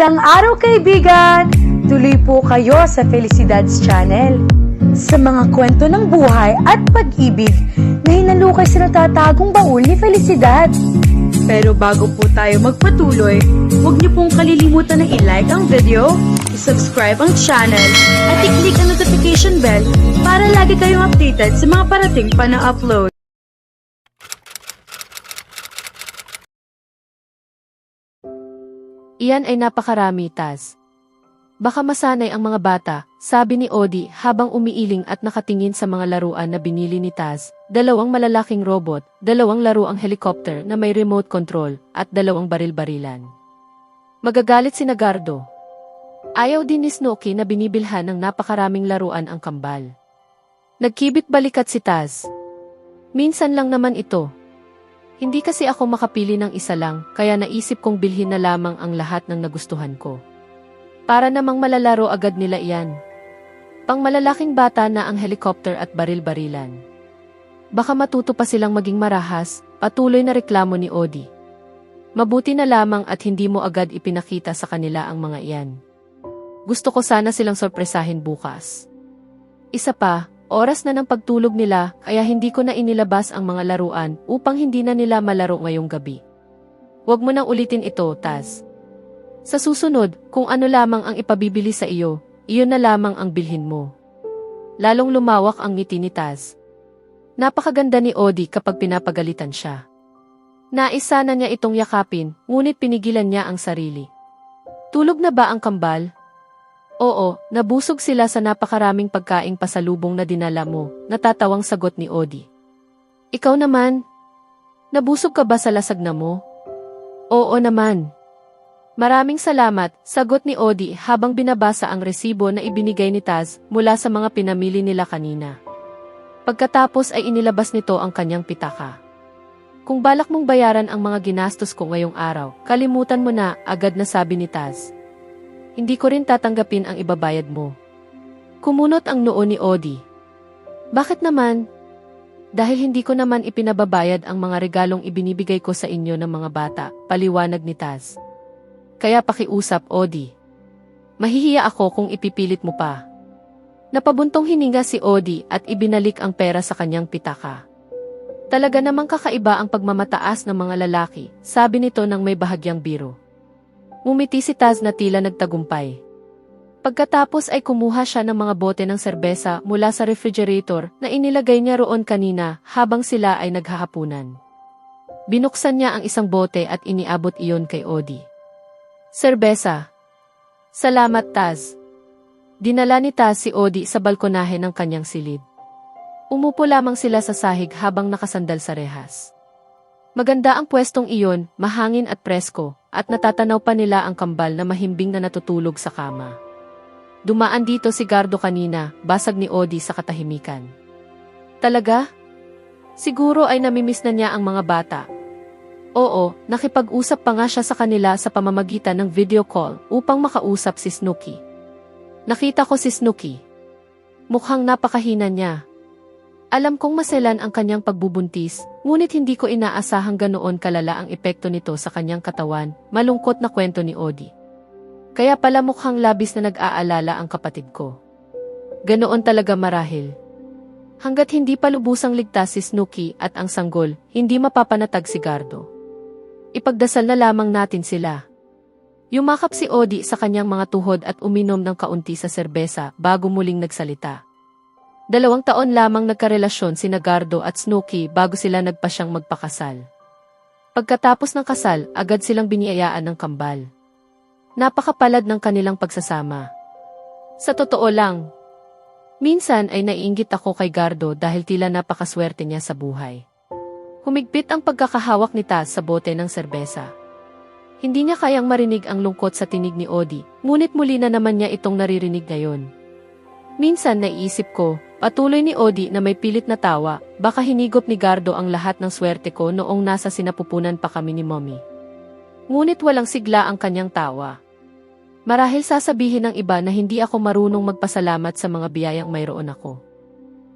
Magandang araw kaibigan! Tuloy po kayo sa Felicidad's Channel. Sa mga kwento ng buhay at pag-ibig na hinalukay sa natatagong baul ni Felicidad. Pero bago po tayo magpatuloy, huwag niyo pong kalilimutan na i-like ang video, i-subscribe ang channel, at i-click ang notification bell para lagi kayong updated sa mga parating pa na upload. Iyan ay napakarami, Taz. Baka masanay ang mga bata, sabi ni Odie habang umiiling at nakatingin sa mga laruan na binili ni Taz, 2 malalaking robot, 2 laruang helicopter na may remote control, at 2 baril-barilan. Magagalit si Nagardo. Ayaw din ni Snooki na binibilhan ng napakaraming laruan ang kambal. Nagkibit balikat si Taz. Minsan lang naman ito. Hindi kasi ako makapili ng isa lang, kaya naisip kong bilhin na lamang ang lahat ng nagustuhan ko. Para namang malalaro agad nila iyan. Pang malalaking bata na ang helicopter at baril-barilan. Baka matuto pa silang maging marahas, patuloy na reklamo ni Odie. Mabuti na lamang at hindi mo agad ipinakita sa kanila ang mga iyan. Gusto ko sana silang sorpresahin bukas. Isa pa, oras na ng pagtulog nila, kaya hindi ko na inilabas ang mga laruan upang hindi na nila malaro ngayong gabi. Huwag mo nang ulitin ito, Taz. Sa susunod, kung ano lamang ang ipabibili sa iyo, iyon na lamang ang bilhin mo. Lalong lumawak ang ngiti ni Taz. Napakaganda ni Odie kapag pinapagalitan siya. Nais sana niya itong yakapin, ngunit pinigilan niya ang sarili. Tulog na ba ang kambal? Oo, nabusog sila sa napakaraming pagkaing pasalubong na dinala mo, natatawang sagot ni Odie. Ikaw naman? Nabusog ka ba sa lasag na mo? Oo naman. Maraming salamat, sagot ni Odie habang binabasa ang resibo na ibinigay ni Taz mula sa mga pinamili nila kanina. Pagkatapos ay inilabas nito ang kanyang pitaka. Kung balak mong bayaran ang mga ginastos ko ngayong araw, kalimutan mo na, agad na sabi ni Taz. Hindi ko rin tatanggapin ang ibabayad mo. Kumunot ang noo ni Odie. Bakit naman? Dahil hindi ko naman ipinababayad ang mga regalong ibinibigay ko sa inyo ng mga bata, paliwanag ni Taz. Kaya pakiusap, Odie. Mahihiya ako kung ipipilit mo pa. Napabuntong hininga si Odie at ibinalik ang pera sa kanyang pitaka. Talaga namang kakaiba ang pagmamataas ng mga lalaki, sabi nito nang may bahagyang biro. Ngumiti si Taz na tila nagtagumpay. Pagkatapos ay kumuha siya ng mga bote ng serbesa mula sa refrigerator na inilagay niya roon kanina habang sila ay naghahapunan. Binuksan niya ang isang bote at iniabot iyon kay Odie. Serbesa. Salamat, Taz. Dinala ni Taz si Odie sa balkonahe ng kanyang silid. Umupo lamang sila sa sahig habang nakasandal sa rehas. Maganda ang pwestong iyon, mahangin at presko, at natatanaw pa nila ang kambal na mahimbing na natutulog sa kama. Dumaan dito si Gardo kanina, basag ni Odie sa katahimikan. Talaga? Siguro ay namimiss na niya ang mga bata. Oo, nakipag-usap pa nga siya sa kanila sa pamamagitan ng video call upang makausap si Snooki. Nakita ko si Snooki. Mukhang napakahina niya. Alam kong maselan ang kanyang pagbubuntis, ngunit hindi ko inaasahang ganoon kalala ang epekto nito sa kanyang katawan, malungkot na kwento ni Odie. Kaya pala mukhang labis na nag-aalala ang kapatid ko. Ganoon talaga marahil. Hanggat hindi pa lubusang ligtas si Snooki at ang sanggol, hindi mapapanatag si Gardo. Ipagdasal na lamang natin sila. Yumakap si Odie sa kanyang mga tuhod at uminom ng kaunti sa serbesa bago muling nagsalita. 2 taon lamang nagkarelasyon sina Gardo at Snooki bago sila nagpasyang magpakasal. Pagkatapos ng kasal, agad silang biniyayaan ng kambal. Napakapalad ng kanilang pagsasama. Sa totoo lang, minsan ay naiinggit ako kay Gardo dahil tila napakaswerte niya sa buhay. Humigpit ang pagkakahawak ni Taz sa bote ng serbesa. Hindi niya kayang marinig ang lungkot sa tinig ni Odie, ngunit muli na naman niya itong naririnig ngayon. Minsan naiisip ko, patuloy ni Odie na may pilit na tawa, baka hinigop ni Gardo ang lahat ng swerte ko noong nasa sinapupunan pa kami ni Mommy. Ngunit walang sigla ang kanyang tawa. Marahil sasabihin ng iba na hindi ako marunong magpasalamat sa mga biyayang mayroon ako.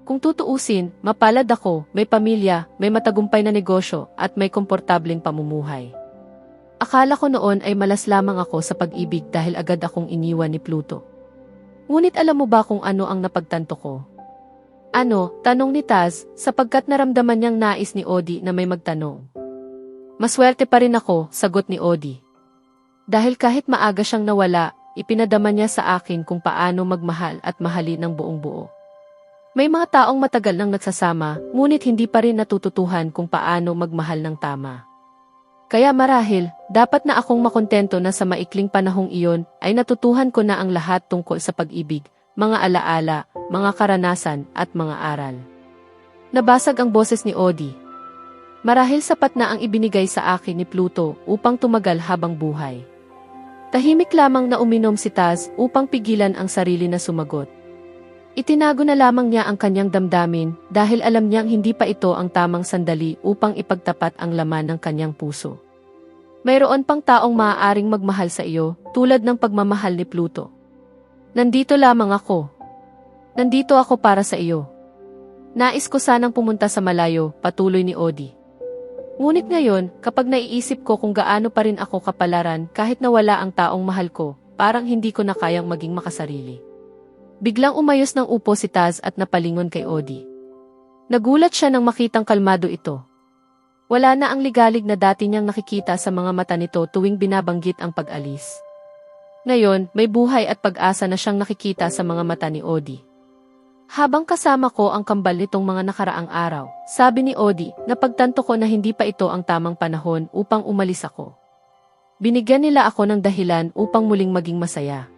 Kung tutuusin, mapalad ako, may pamilya, may matagumpay na negosyo, at may komportableng pamumuhay. Akala ko noon ay malas lamang ako sa pag-ibig dahil agad akong iniwan ni Pluto. Ngunit alam mo ba kung ano ang napagtanto ko? Ano? Tanong ni Taz, sapagkat naramdaman niyang nais ni Odi na may magtanong. Maswerte pa rin ako, sagot ni Odi. Dahil kahit maaga siyang nawala, ipinadama niya sa akin kung paano magmahal at mahalin ng buong buo. May mga taong matagal nang nagsasama, ngunit hindi pa rin natututuhan kung paano magmahal ng tama. Kaya marahil, dapat na akong makontento na sa maikling panahong iyon ay natutuhan ko na ang lahat tungkol sa pag-ibig, mga alaala, mga karanasan at mga aral. Nabasag ang boses ni Odi. Marahil sapat na ang ibinigay sa akin ni Pluto upang tumagal habang buhay. Tahimik lamang na uminom si Taz upang pigilan ang sarili na sumagot. Itinago na lamang niya ang kanyang damdamin dahil alam niyang hindi pa ito ang tamang sandali upang ipagtapat ang laman ng kanyang puso. Mayroon pang taong maaaring magmahal sa iyo tulad ng pagmamahal ni Pluto. Nandito lamang ako. Nandito ako para sa iyo. Nais ko sanang pumunta sa malayo, patuloy ni Odi. Ngunit ngayon, kapag naiisip ko kung gaano pa rin ako kapalaran kahit nawala ang taong mahal ko, parang hindi ko na kayang maging makasarili. Biglang umayos ng upo si Taz at napalingon kay Odi. Nagulat siya nang makitang kalmado ito. Wala na ang ligalig na dati niyang nakikita sa mga mata nito tuwing binabanggit ang pag-alis. Ngayon, may buhay at pag-asa na siyang nakikita sa mga mata ni Odi. Habang kasama ko ang kambal nitong mga nakaraang araw, sabi ni Odi, napagtanto ko na hindi pa ito ang tamang panahon upang umalis ako. Binigyan nila ako ng dahilan upang muling maging masaya.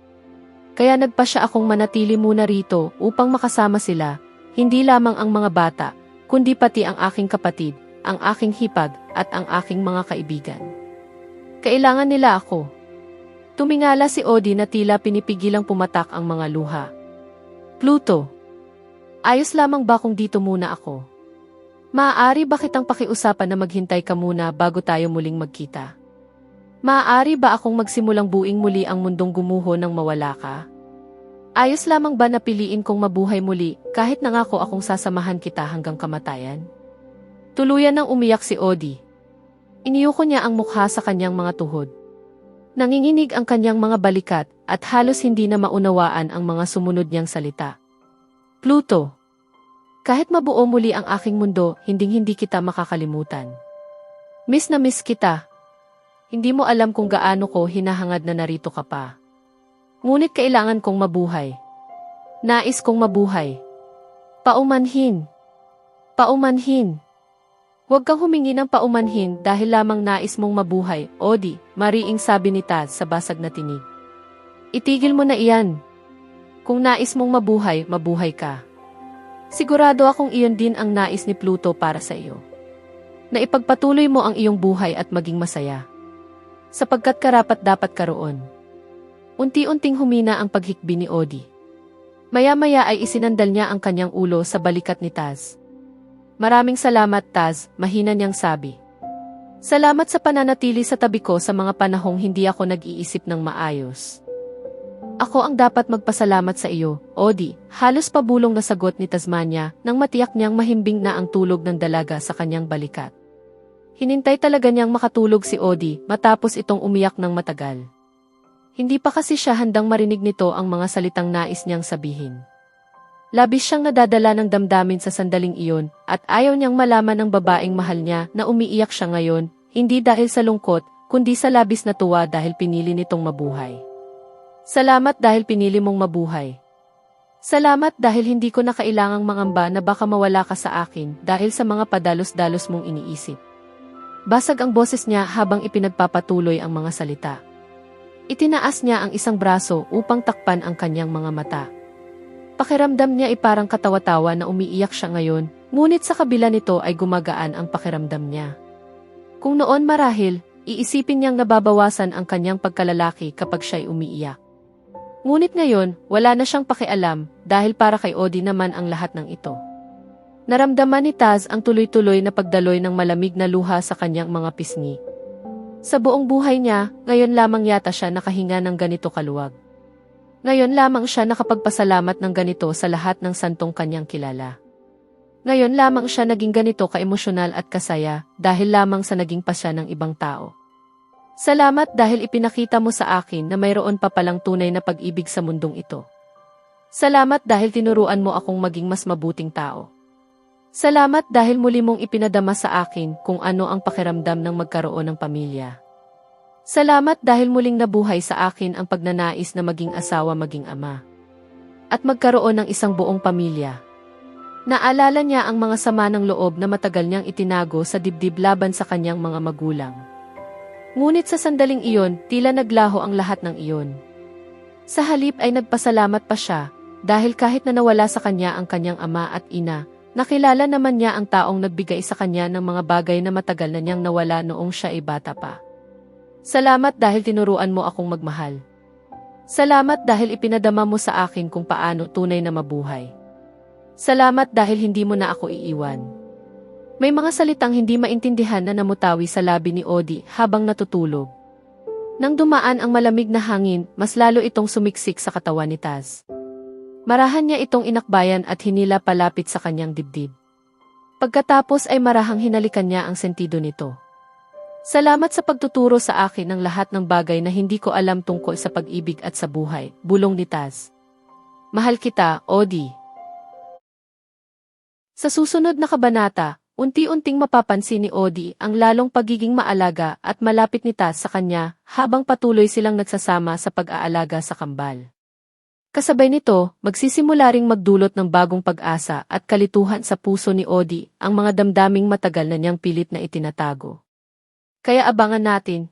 Kaya nagpasya akong manatili muna rito upang makasama sila, hindi lamang ang mga bata, kundi pati ang aking kapatid, ang aking hipag, at ang aking mga kaibigan. Kailangan nila ako. Tumingala si Odi na tila pinipigilang pumatak ang mga luha. Pluto. Ayos lamang ba kung dito muna ako? Maaari ba kitang pakiusapan na maghintay ka muna bago tayo muling magkita? Maaari ba akong magsimulang buing muli ang mundong gumuho nang mawala ka? Ayos lamang ba na piliin kong mabuhay muli kahit nangako akong sasamahan kita hanggang kamatayan? Tuluyan nang umiyak si Odi. Iniyuko niya ang mukha sa kanyang mga tuhod. Nanginginig ang kanyang mga balikat at halos hindi na maunawaan ang mga sumunod niyang salita. Pluto. Kahit mabuo muli ang aking mundo, hinding-hindi kita makakalimutan. Miss na miss kita. Hindi mo alam kung gaano ko hinahangad na narito ka pa. Ngunit kailangan kong mabuhay. Nais kong mabuhay. Paumanhin. Paumanhin. Huwag kang humingi ng paumanhin dahil lamang nais mong mabuhay, Odi, mariing sabi ni Taz sa basag na tinig. Itigil mo na iyan. Kung nais mong mabuhay, mabuhay ka. Sigurado akong iyon din ang nais ni Pluto para sa iyo. Na ipagpatuloy mo ang iyong buhay at maging masaya. Sapagkat karapat dapat karoon. Unti-unting humina ang paghikbi ni Odi. Maya-maya ay isinandal niya ang kanyang ulo sa balikat ni Taz. Maraming salamat Taz, mahina niyang sabi. Salamat sa pananatili sa tabi ko sa mga panahong hindi ako nag-iisip ng maayos. Ako ang dapat magpasalamat sa iyo, Odi, halos pabulong na sagot ni Tasmania nang matiyak niyang mahimbing na ang tulog ng dalaga sa kanyang balikat. Hinintay talaga niyang makatulog si Odi matapos itong umiyak ng matagal. Hindi pa kasi siya handang marinig nito ang mga salitang nais niyang sabihin. Labis siyang nadadala ng damdamin sa sandaling iyon at ayaw niyang malaman ng babaeng mahal niya na umiiyak siya ngayon, hindi dahil sa lungkot, kundi sa labis na tuwa dahil pinili nitong mabuhay. Salamat dahil pinili mong mabuhay. Salamat dahil hindi ko na kailangang mangamba na baka mawala ka sa akin dahil sa mga padalos-dalos mong iniisip. Basag ang boses niya habang ipinagpapatuloy ang mga salita. Itinaas niya ang isang braso upang takpan ang kanyang mga mata. Pakiramdam niya ay parang katawa-tawa na umiiyak siya ngayon, ngunit sa kabila nito ay gumagaan ang pakiramdam niya. Kung noon marahil, iisipin niyang nababawasan ang kanyang pagkalalaki kapag siya'y umiiyak. Ngunit ngayon, wala na siyang pakialam dahil para kay Odi naman ang lahat ng ito. Naramdaman ni Taz ang tuloy-tuloy na pagdaloy ng malamig na luha sa kanyang mga pisngi. Sa buong buhay niya, ngayon lamang yata siya nakahinga ng ganito kaluwag. Ngayon lamang siya nakapagpasalamat ng ganito sa lahat ng santong kanyang kilala. Ngayon lamang siya naging ganito kaemosyonal at kasaya dahil lamang sa naging pasya ng ibang tao. Salamat dahil ipinakita mo sa akin na mayroon pa palang tunay na pag-ibig sa mundong ito. Salamat dahil tinuruan mo akong maging mas mabuting tao. Salamat dahil muli mong ipinadama sa akin kung ano ang pakiramdam ng magkaroon ng pamilya. Salamat dahil muling nabuhay sa akin ang pagnanais na maging asawa maging ama. At magkaroon ng isang buong pamilya. Naalala niya ang mga sama ng loob na matagal niyang itinago sa dibdib laban sa kanyang mga magulang. Ngunit sa sandaling iyon, tila naglaho ang lahat ng iyon. Sa halip ay nagpasalamat pa siya, dahil kahit na nawala sa kanya ang kanyang ama at ina, nakilala naman niya ang taong nagbigay sa kanya ng mga bagay na matagal na niyang nawala noong siya ay bata pa. Salamat dahil tinuruan mo akong magmahal. Salamat dahil ipinadama mo sa akin kung paano tunay na mabuhay. Salamat dahil hindi mo na ako iiwan. May mga salitang hindi maintindihan na namutawi sa labi ni Odie habang natutulog. Nang dumaan ang malamig na hangin, mas lalo itong sumiksik sa katawan ni Taz. Marahan niya itong inakbayan at hinila palapit sa kanyang dibdib. Pagkatapos ay marahang hinalikan niya ang sentido nito. Salamat sa pagtuturo sa akin ng lahat ng bagay na hindi ko alam tungkol sa pag-ibig at sa buhay, bulong ni Taz. Mahal kita, Odie. Sa susunod na kabanata, unti-unting mapapansin ni Odie ang lalong pagiging maalaga at malapit ni Taz sa kanya habang patuloy silang nagsasama sa pag-aalaga sa kambal. Kasabay nito, magsisimula ring magdulot ng bagong pag-asa at kalituhan sa puso ni Odie ang mga damdaming matagal na niyang pilit na itinatago. Kaya abangan natin